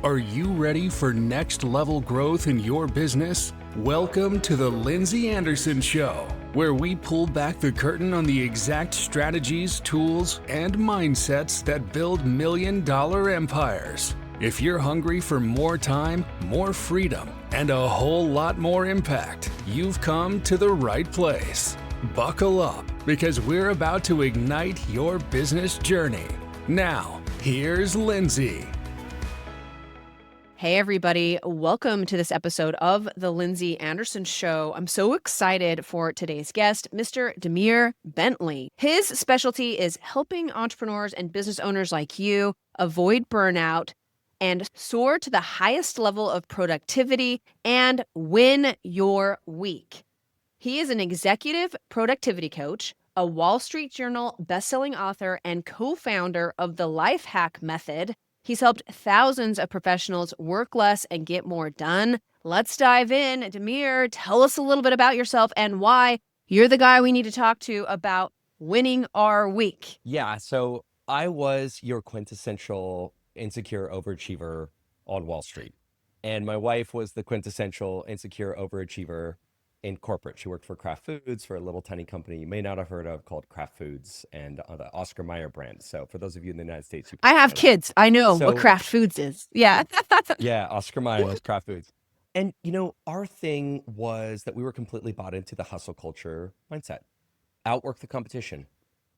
Are you ready for next level growth in your business? Welcome to the Lindsay Anderson Show, where we pull back the curtain on the exact strategies, tools, and mindsets that build million-dollar empires. If you're hungry for more time, more freedom, and a whole lot more impact, you've come to the right place. Buckle up, because we're about to ignite your business journey. Now, here's Lindsay. Hey everybody, welcome to this episode of The Lindsay Anderson Show. I'm so excited for today's guest, Mr. Demir Bentley. His specialty is helping entrepreneurs and business owners like you avoid burnout and soar to the highest level of productivity and win your week. He is an executive productivity coach, a Wall Street Journal bestselling author, and co-founder of the Life Hack Method. He's helped thousands of professionals work less and get more done. Let's dive in. Demir, tell us a little bit about yourself and why you're the guy we need to talk to about winning our week. Yeah, so I was your quintessential insecure overachiever on Wall Street. And my wife was the quintessential insecure overachiever in corporate. She worked for Kraft Foods, for a little tiny company you may not have heard of called Kraft Foods, and the Oscar Mayer brand. So for those of you in the United States, I have kids. I know what So- Kraft Foods is. Yeah. yeah, Oscar Mayer, Kraft Foods. And our thing was that we were completely bought into the hustle culture mindset. Outwork the competition.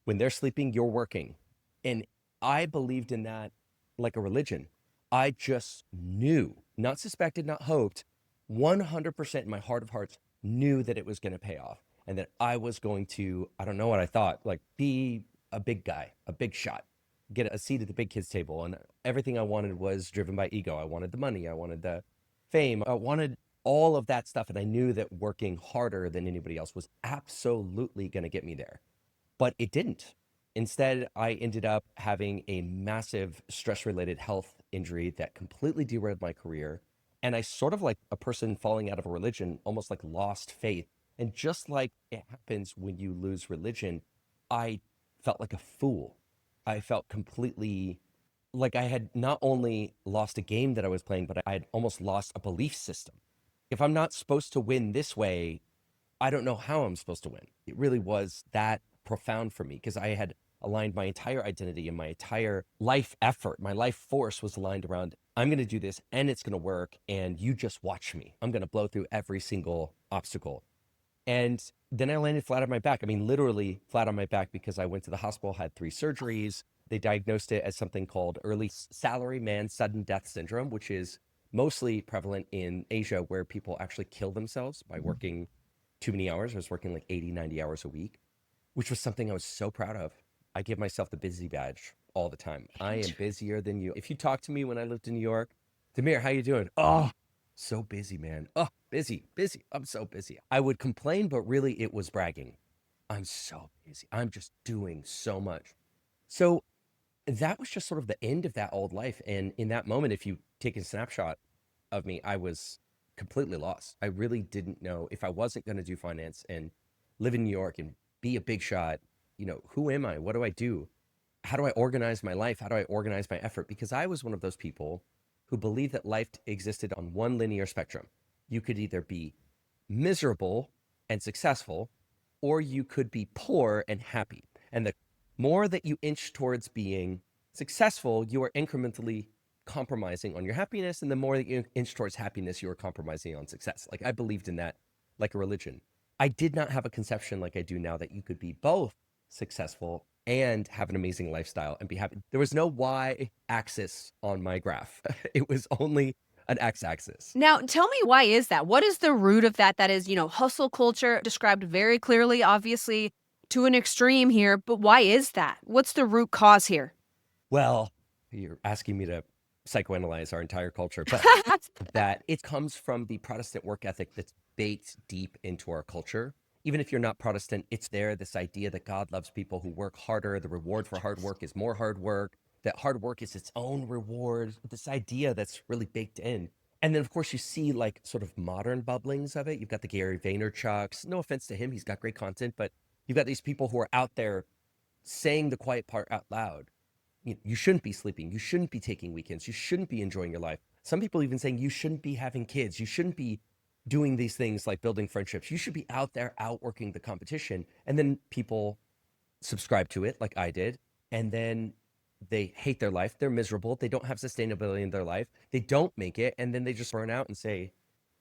When they're sleeping, you're working. And I believed in that like a religion. I just knew, not suspected, not hoped, 100% in my heart of hearts, knew that it was going to pay off and that I was going to, I don't know what I thought, like be a big guy, a big shot, get a seat at the big kids table. And everything I wanted was driven by ego. I wanted the money. I wanted the fame. I wanted all of that stuff. And I knew that working harder than anybody else was absolutely going to get me there, but it didn't. Instead, I ended up having a massive stress-related health injury that completely derailed my career. And I sort of, like a person falling out of a religion, almost like lost faith. And just like it happens when you lose religion, I felt like a fool. I felt completely like I had not only lost a game that I was playing, but I had almost lost a belief system. If I'm not supposed to win this way, I don't know how I'm supposed to win. It really was that profound for me because I had aligned my entire identity and my entire life effort. My life force was aligned around, I'm going to do this and it's going to work. And you just watch me. I'm going to blow through every single obstacle. And then I landed flat on my back. I mean, literally flat on my back, because I went to the hospital, had 3 surgeries. They diagnosed it as something called early salaryman sudden death syndrome, which is mostly prevalent in Asia, where people actually kill themselves by working too many hours. I was working like 80, 90 hours a week, which was something I was so proud of. I give myself the busy badge all the time. I am busier than you. If you talk to me when I lived in New York, Demir, how you doing? Oh, so busy, man. Oh, busy. I'm so busy. I would complain, but really it was bragging. I'm so busy. I'm just doing so much. So that was just sort of the end of that old life. And in that moment, if you take a snapshot of me, I was completely lost. I really didn't know if I wasn't going to do finance and live in New York and be a big shot. Who am I? What do I do? How do I organize my life? How do I organize my effort? Because I was one of those people who believed that life existed on one linear spectrum. You could either be miserable and successful, or you could be poor and happy. And the more that you inch towards being successful, you are incrementally compromising on your happiness. And the more that you inch towards happiness, you are compromising on success. Like, I believed in that like a religion. I did not have a conception like I do now that you could be both successful and have an amazing lifestyle and be happy. There was no Y axis on my graph. It was only an X axis. Now, tell me, why is that? What is the root of that? That is, hustle culture described very clearly, obviously to an extreme here, but why is that? What's the root cause here? Well, you're asking me to psychoanalyze our entire culture, but that it comes from the Protestant work ethic that's baked deep into our culture. Even if you're not Protestant, it's there, this idea that God loves people who work harder. The reward for hard work is more hard work, that hard work is its own reward, this idea that's really baked in. And then, of course, you see like sort of modern bubblings of it. You've got the Gary Vaynerchuks. No offense to him, he's got great content, but you've got these people who are out there saying the quiet part out loud. You shouldn't be sleeping. You shouldn't be taking weekends. You shouldn't be enjoying your life. Some people even saying you shouldn't be having kids. You shouldn't be doing these things like building friendships. You should be out there outworking the competition. And then people subscribe to it like I did. And then they hate their life. They're miserable. They don't have sustainability in their life. They don't make it. And then they just burn out and say,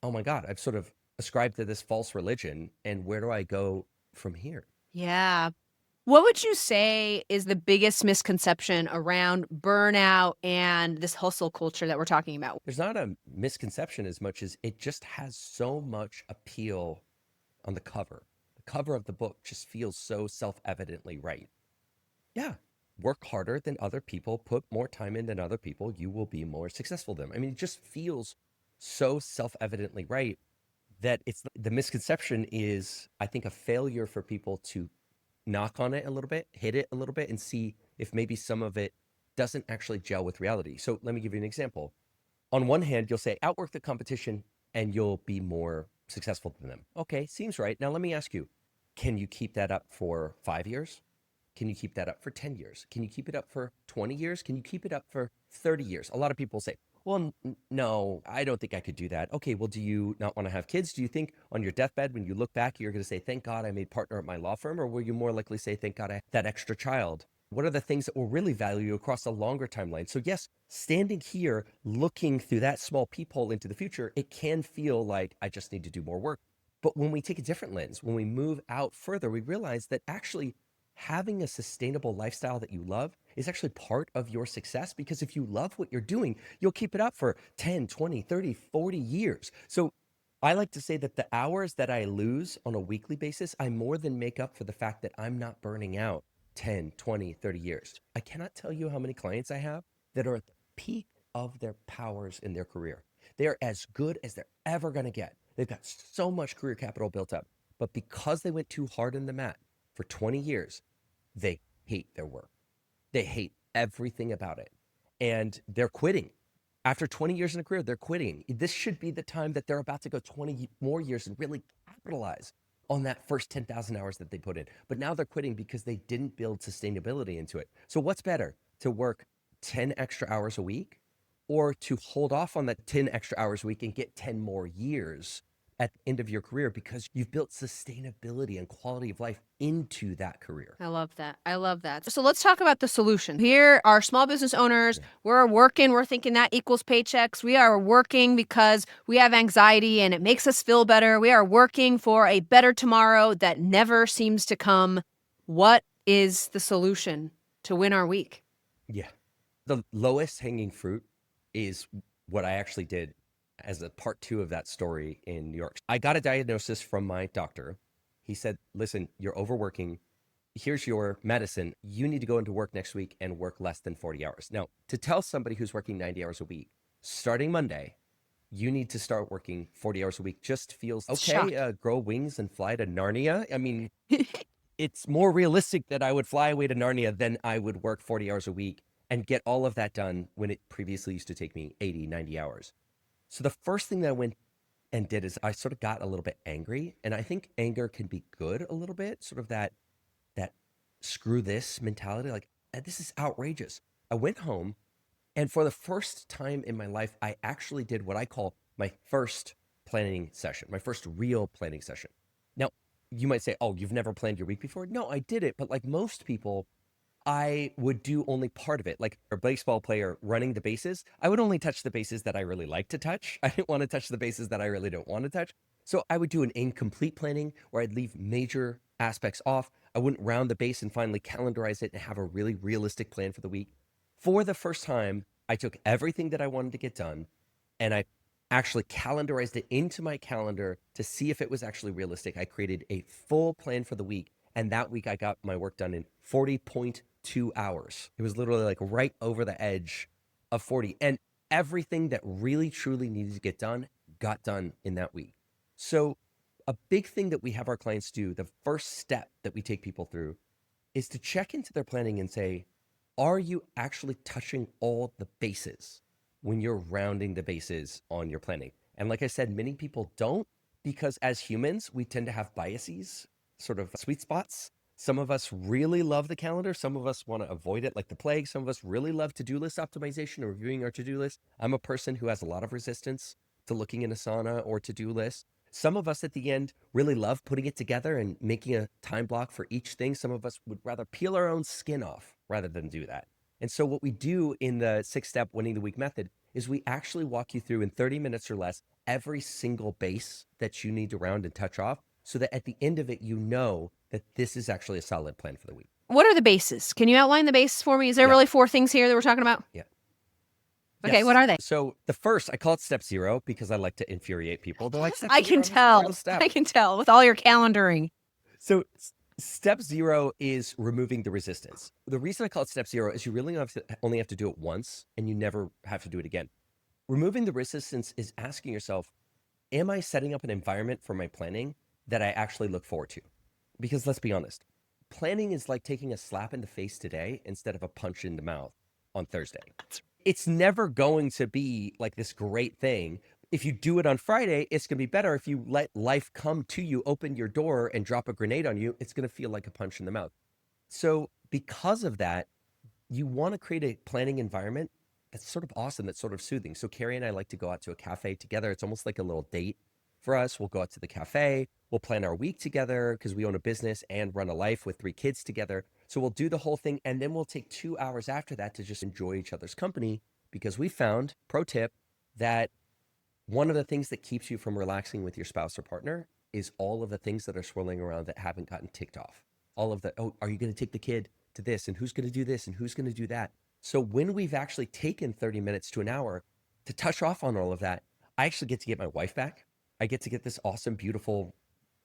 oh my God, I've sort of ascribed to this false religion. And where do I go from here? Yeah. What would you say is the biggest misconception around burnout and this hustle culture that we're talking about? There's not a misconception as much as it just has so much appeal on the cover. The cover of the book just feels so self-evidently right. Yeah, work harder than other people, put more time in than other people, you will be more successful than them. I mean, it just feels so self-evidently right that it's the misconception is, I think, a failure for people to knock on it a little bit, hit it a little bit, and see if maybe some of it doesn't actually gel with reality. So let me give you an example. On one hand, you'll say, outwork the competition and you'll be more successful than them. Okay, seems right. Now let me ask you, can you keep that up for 5 years? Can you keep that up for 10 years? Can you keep it up for 20 years? Can you keep it up for 30 years? A lot of people say, well, no, I don't think I could do that. Okay, well, do you not want to have kids? Do you think on your deathbed, when you look back, you're going to say, thank God I made partner at my law firm? Or will you more likely say, thank God I had that extra child? What are the things that will really value you across a longer timeline? So yes, standing here, looking through that small peephole into the future, it can feel like I just need to do more work. But when we take a different lens, when we move out further, we realize that actually having a sustainable lifestyle that you love is actually part of your success, because if you love what you're doing, you'll keep it up for 10, 20, 30, 40 years. So I like to say that the hours that I lose on a weekly basis, I more than make up for the fact that I'm not burning out 10, 20, 30 years. I cannot tell you how many clients I have that are at the peak of their powers in their career. They are as good as they're ever going to get. They've got so much career capital built up, but because they went too hard in the mat for 20 years, they hate their work. They hate everything about it. And they're quitting. After 20 years in a career, they're quitting. This should be the time that they're about to go 20 more years and really capitalize on that first 10,000 hours that they put in. But now they're quitting because they didn't build sustainability into it. So what's better, to work 10 extra hours a week, or to hold off on that 10 extra hours a week and get 10 more years at the end of your career because you've built sustainability and quality of life into that career? I love that. I love that. So let's talk about the solution. Here are small business owners. Yeah. We're working. We're thinking that equals paychecks. We are working because we have anxiety and it makes us feel better. We are working for a better tomorrow that never seems to come. What is the solution to win our week? Yeah. The lowest hanging fruit is what I actually did as a part 2 of that story in New York. I got a diagnosis from my doctor. He said, listen, you're overworking. Here's your medicine. You need to go into work next week and work less than 40 hours. Now, to tell somebody who's working 90 hours a week, starting Monday, you need to start working 40 hours a week just feels okay. Grow wings and fly to Narnia. I mean, it's more realistic that I would fly away to Narnia than I would work 40 hours a week and get all of that done when it previously used to take me 80, 90 hours. So the first thing that I went and did is I sort of got a little bit angry. And I think anger can be good a little bit, sort of that screw this mentality, like, this is outrageous. I went home, and for the first time in my life, I actually did what I call my first planning session, my first real planning session. Now, you might say, oh, you've never planned your week before? No, I did it. But like most people, I would do only part of it. Like a baseball player running the bases, I would only touch the bases that I really like to touch. I didn't want to touch the bases that I really don't want to touch. So I would do an incomplete planning where I'd leave major aspects off. I wouldn't round the base and finally calendarize it and have a really realistic plan for the week. For the first time, I took everything that I wanted to get done and I actually calendarized it into my calendar to see if it was actually realistic. I created a full plan for the week. And that week I got my work done in 40.2 hours. It was literally like right over the edge of 40. And everything that really, truly needed to get done got done in that week. So a big thing that we have our clients do, the first step that we take people through, is to check into their planning and say, are you actually touching all the bases when you're rounding the bases on your planning? And like I said, many people don't, because as humans, we tend to have biases, sort of sweet spots. Some of us really love the calendar. Some of us want to avoid it like the plague. Some of us really love to-do list optimization or reviewing our to-do list. I'm a person who has a lot of resistance to looking in Asana or to-do list. Some of us at the end really love putting it together and making a time block for each thing. Some of us would rather peel our own skin off rather than do that. And so what we do in the 6-step winning the week method is we actually walk you through in 30 minutes or less every single base that you need to round and touch off, so that at the end of it, you know that this is actually a solid plan for the week. What are the bases? Can you outline the bases for me? Is there Yeah. really 4 things here that we're talking about? Yeah. Okay, Yes. what are they? So the first, I call it step 0 because I like to infuriate people. They're like, step I 0, can that's the tell. first step. I can tell with all your calendaring. So step 0 is removing the resistance. The reason I call it step 0 is you really only have to do it once and you never have to do it again. Removing the resistance is asking yourself, am I setting up an environment for my planning that I actually look forward to? Because let's be honest, planning is like taking a slap in the face today instead of a punch in the mouth on Thursday. It's never going to be like this great thing. If you do it on Friday, it's going to be better. If you let life come to you, open your door and drop a grenade on you, it's going to feel like a punch in the mouth. So because of that, you want to create a planning environment that's sort of awesome, that's sort of soothing. So Carrie and I like to go out to a cafe together. It's almost like a little date for us. We'll go out to the cafe. We'll plan our week together because we own a business and run a life with 3 kids together. So we'll do the whole thing. And then we'll take 2 hours after that to just enjoy each other's company, because we found, pro tip, that one of the things that keeps you from relaxing with your spouse or partner is all of the things that are swirling around that haven't gotten ticked off. All of the, oh, are you going to take the kid to this? And who's going to do this? And who's going to do that? So when we've actually taken 30 minutes to an hour to touch off on all of that, I actually get to get my wife back. I get to get this awesome, beautiful,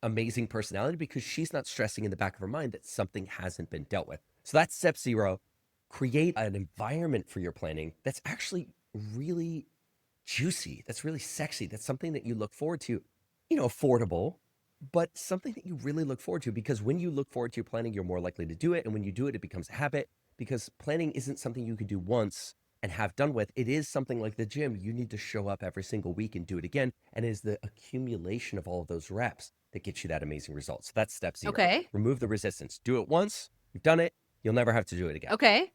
amazing personality because she's not stressing in the back of her mind that something hasn't been dealt with. So that's step 0. Create an environment for your planning that's actually really juicy, that's really sexy, that's something that you look forward to, affordable, but something that you really look forward to, because when you look forward to your planning, you're more likely to do it. And when you do it, it becomes a habit, because planning isn't something you can do once and have done with. It is something like the gym. You need to show up every single week and do it again. And it is the accumulation of all of those reps that gets you that amazing result. So that's step 0. Okay. Remove the resistance. Do it once. You've done it. You'll never have to do it again. Okay.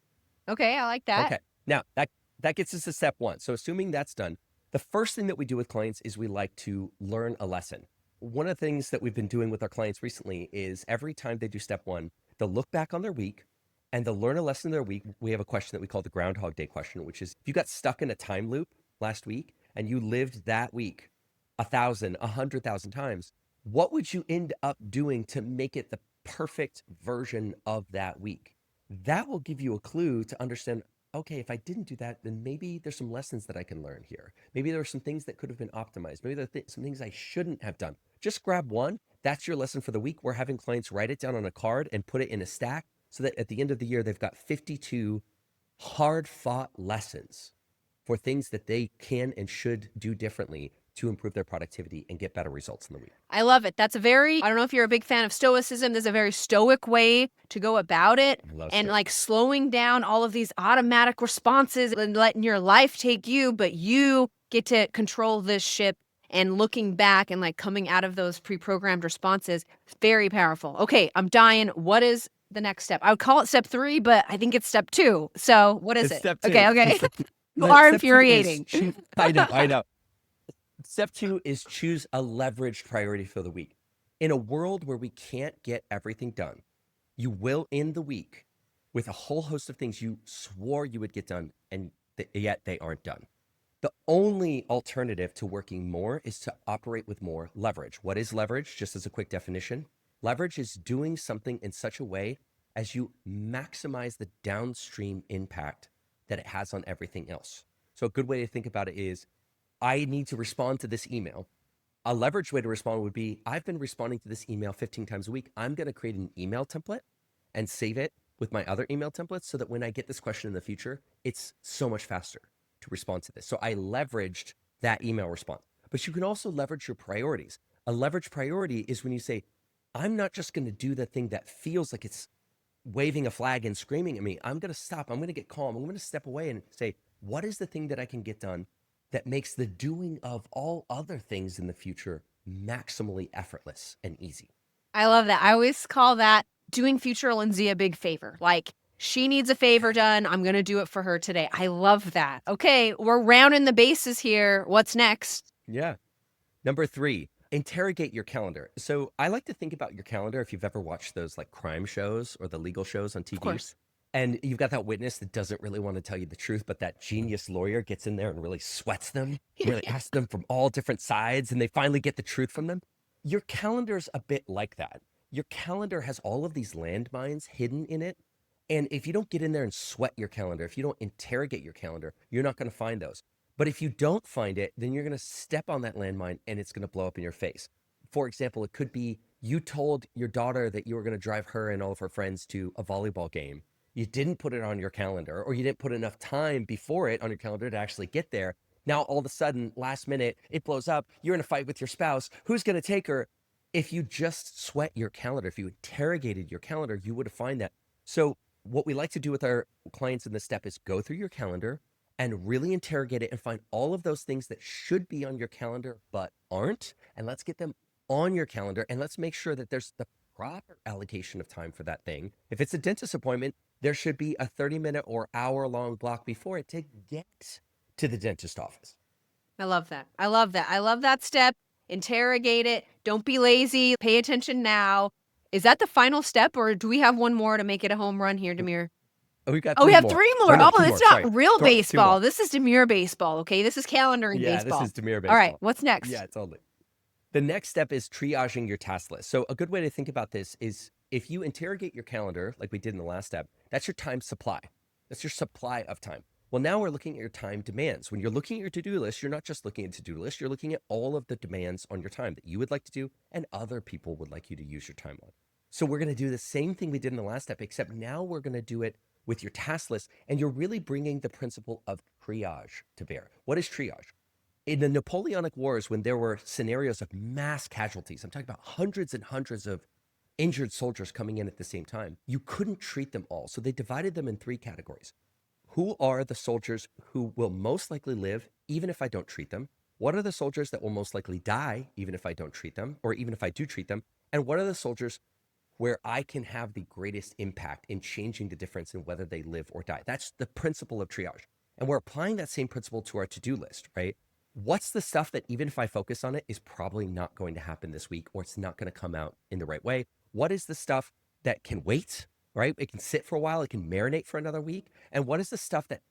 I like that. Okay. Now that gets us to step 1. So assuming that's done, the first thing that we do with clients is we like to learn a lesson. One of the things that we've been doing with our clients recently is every time they do step 1, they'll look back on their week and they'll learn a lesson in their week. We have a question that we call the Groundhog Day question, which is, if you got stuck in a time loop last week and you lived that week 1,000, 100,000 times, what would you end up doing to make it the perfect version of that week? That will give you a clue to understand, okay, if I didn't do that, then maybe there's some lessons that I can learn here. Maybe there are some things that could have been optimized. Maybe there are some things I shouldn't have done. Just grab one. That's your lesson for the week. We're having clients write it down on a card and put it in a stack so that at the end of the year, they've got 52 hard-fought lessons for things that they can and should do differently to improve their productivity and get better results in the week. I love it. That's I don't know if you're a big fan of stoicism. There's a very stoic way to go about it. And like slowing down all of these automatic responses and letting your life take you, but you get to control this ship, and looking back and like coming out of those pre-programmed responses. It's very powerful. Okay, I'm dying. What is the next step? I would call it step 3, but I think it's step 2. So what is It's it? step 2. Okay. You are infuriating. I know. Step 2 is choose a leveraged priority for the week. In a world where we can't get everything done, you will end the week with a whole host of things you swore you would get done, and yet they aren't done. The only alternative to working more is to operate with more leverage. What is leverage? Just as a quick definition, leverage is doing something in such a way as you maximize the downstream impact that it has on everything else. So a good way to think about it is, I need to respond to this email. A leveraged way to respond would be, I've been responding to this email 15 times a week. I'm going to create an email template and save it with my other email templates so that when I get this question in the future, it's so much faster to respond to this. So I leveraged that email response. But you can also leverage your priorities. A leveraged priority is when you say, I'm not just going to do the thing that feels like it's waving a flag and screaming at me. I'm going to stop. I'm going to get calm. I'm going to step away and say, what is the thing that I can get done that makes the doing of all other things in the future maximally effortless and easy? I love that. I always call that doing future Lindsay a big favor. Like, she needs a favor done. I'm going to do it for her today. I love that. Okay, we're rounding the bases here. What's next? Yeah. Number 3, interrogate your calendar. So I like to think about your calendar if you've ever watched those like crime shows or the legal shows on TV. Of course. And you've got that witness that doesn't really want to tell you the truth, but that genius lawyer gets in there and really sweats them, really asks them from all different sides, and they finally get the truth from them. Your calendar's a bit like that. Your calendar has all of these landmines hidden in it. And if you don't get in there and sweat your calendar, if you don't interrogate your calendar, you're not going to find those. But if you don't find it, then you're going to step on that landmine and it's going to blow up in your face. For example, it could be you told your daughter that you were going to drive her and all of her friends to a volleyball game. You didn't put it on your calendar, or you didn't put enough time before it on your calendar to actually get there. Now, all of a sudden, last minute, it blows up. You're in a fight with your spouse. Who's going to take her? If you just sweat your calendar, if you interrogated your calendar, you would find that. So what we like to do with our clients in this step is go through your calendar and really interrogate it and find all of those things that should be on your calendar but aren't. And let's get them on your calendar, and let's make sure that there's the proper allocation of time for that thing. If it's a dentist appointment, there should be a 30-minute or hour-long block before it to get to the dentist office. I love that. I love that. I love that step. Interrogate it. Don't be lazy. Pay attention now. Is that the final step, or do we have one more to make it a home run here, Demir? Oh, we have 3 more. No, oh, it's not real Two baseball. more. This is Demir baseball, okay? This is calendaring baseball. Yeah, this is Demir baseball. All right, what's next? Yeah, totally. The next step is triaging your task list. So a good way to think about this is if you interrogate your calendar, like we did in the last step, that's your time supply. That's your supply of time. Well, now we're looking at your time demands. When you're looking at your to-do list, you're not just looking at to-do list, you're looking at all of the demands on your time that you would like to do and other people would like you to use your time on. So we're going to do the same thing we did in the last step, except now we're going to do it with your task list, and you're really bringing the principle of triage to bear. What is triage? In the Napoleonic Wars, when there were scenarios of mass casualties, I'm talking about hundreds and hundreds of injured soldiers coming in at the same time, you couldn't treat them all. So they divided them in 3 categories. Who are the soldiers who will most likely live, even if I don't treat them? What are the soldiers that will most likely die, even if I don't treat them, or even if I do treat them? And what are the soldiers where I can have the greatest impact in changing the difference in whether they live or die? That's the principle of triage. And we're applying that same principle to our to-do list, right? What's the stuff that even if I focus on it is probably not going to happen this week, or it's not going to come out in the right way? What is the stuff that can wait, right? It can sit for a while, it can marinate for another week. And what is the stuff that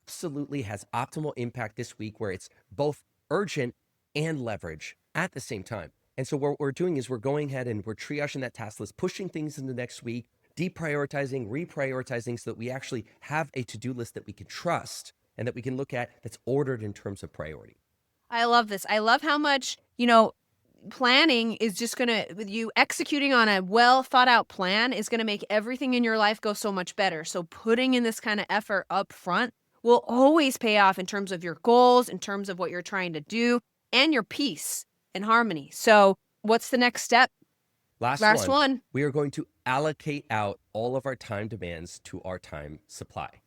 absolutely has optimal impact this week, where it's both urgent and leverage at the same time? And so what we're doing is we're going ahead and we're triaging that task list, pushing things into next week, deprioritizing, reprioritizing, so that we actually have a to-do list that we can trust and that we can look at that's ordered in terms of priority. I love this. I love how much, planning is just going to, with you executing on a well thought out plan is going to make everything in your life go so much better. So putting in this kind of effort up front will always pay off in terms of your goals, in terms of what you're trying to do, and your peace and harmony. So what's the next step? Last one. We are going to allocate out all of our time demands to our time supply.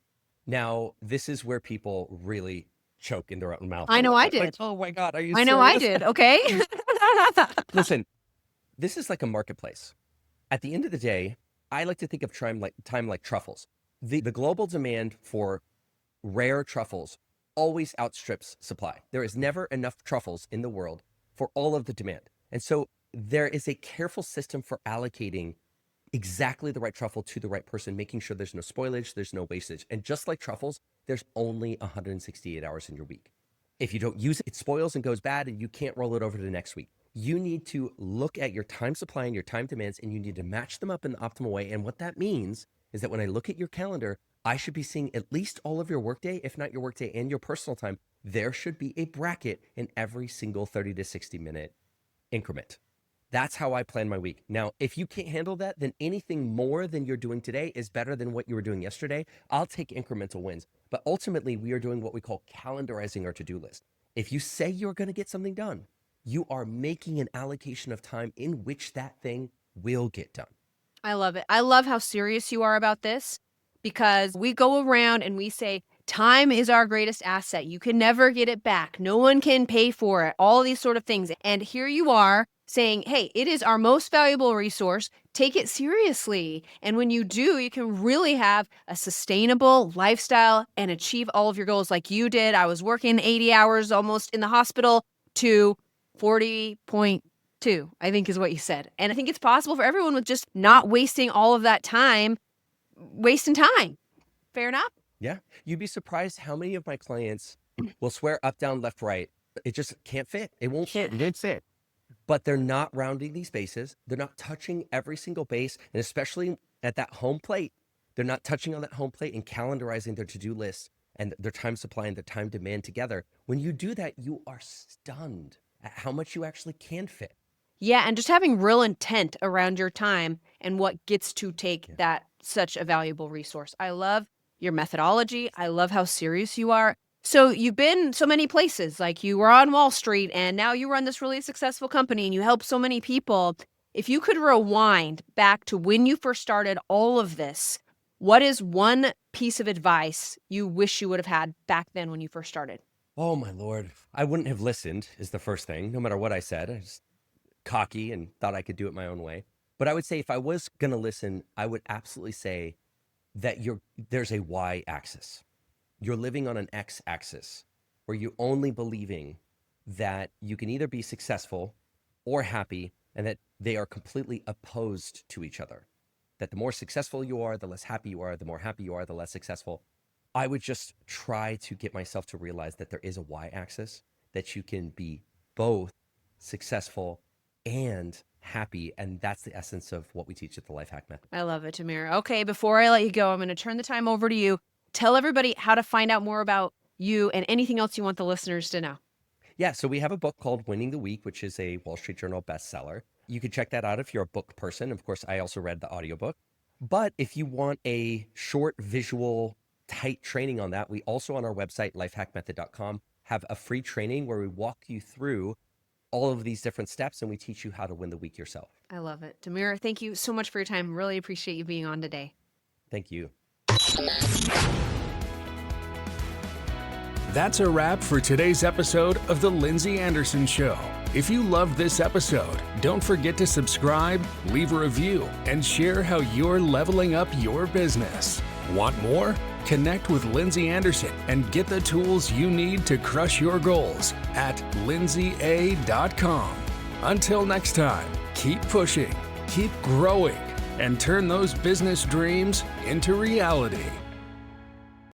Now, this is where people really choke in their own mouth. I know I did. Like, oh my God, are you serious? I know I did, okay? Listen, this is like a marketplace. At the end of the day, I like to think of time like truffles. The global demand for rare truffles always outstrips supply. There is never enough truffles in the world for all of the demand. And so there is a careful system for allocating exactly the right truffle to the right person, making sure there's no spoilage, there's no wastage. And just like truffles, there's only 168 hours in your week. If you don't use it, it spoils and goes bad and you can't roll it over to the next week. You need to look at your time supply and your time demands, and you need to match them up in the optimal way. And what that means is that when I look at your calendar, I should be seeing at least all of your workday, if not your workday and your personal time. There should be a bracket in every single 30 to 60 minute increment. That's how I plan my week. Now, if you can't handle that, then anything more than you're doing today is better than what you were doing yesterday. I'll take incremental wins. But ultimately, we are doing what we call calendarizing our to-do list. If you say you're going to get something done, you are making an allocation of time in which that thing will get done. I love it. I love how serious you are about this, because we go around and we say, Time is our greatest asset. You can never get it back. No one can pay for it. All these sort of things. And here you are saying, hey, it is our most valuable resource. Take it seriously. And when you do, you can really have a sustainable lifestyle and achieve all of your goals like you did. I was working 80 hours almost in the hospital to 40.2, I think is what you said. And I think it's possible for everyone with just not wasting all of that time, wasting time. Fair enough? Yeah. You'd be surprised how many of my clients will swear up, down, left, right. It just can't fit. It won't fit. It's it. But they're not rounding these bases. They're not touching every single base. And especially at that home plate, they're not touching on that home plate and calendarizing their to-do list and their time supply and their time demand together. When you do that, you are stunned at how much you actually can fit. Yeah, and just having real intent around your time and what gets to take that such a valuable resource. I love your methodology. I love how serious you are. So you've been so many places, like you were on Wall Street and now you run this really successful company and you help so many people. If you could rewind back to when you first started all of this, what is one piece of advice you wish you would have had back then when you first started? Oh my Lord. I wouldn't have listened is the first thing, no matter what I said. I was cocky and thought I could do it my own way. But I would say if I was going to listen, I would absolutely say that there's a Y axis. You're living on an X axis where you're only believing that you can either be successful or happy and that they are completely opposed to each other. That the more successful you are, the less happy you are, the more happy you are, the less successful. I would just try to get myself to realize that there is a Y axis, that you can be both successful and happy. And that's the essence of what we teach at the Life Hack Method. I love it, Demir. Okay, before I let you go, I'm going to turn the time over to you. Tell everybody how to find out more about you and anything else you want the listeners to know. Yeah, so we have a book called Winning the Week, which is a Wall Street Journal bestseller. You can check that out if you're a book person. Of course, I also read the audiobook. But if you want a short, visual, tight training on that, we also on our website, lifehackmethod.com, have a free training where we walk you through all of these different steps and we teach you how to win the week yourself. I love it. Demir, thank you so much for your time. Really appreciate you being on today. Thank you. That's a wrap for today's episode of The Lindsay Anderson Show. If you loved this episode, don't forget to subscribe, leave a review, and share how you're leveling up your business. Want more? Connect with Lindsay Anderson and get the tools you need to crush your goals at lindsaya.com. Until next time, keep pushing, keep growing, and turn those business dreams into reality.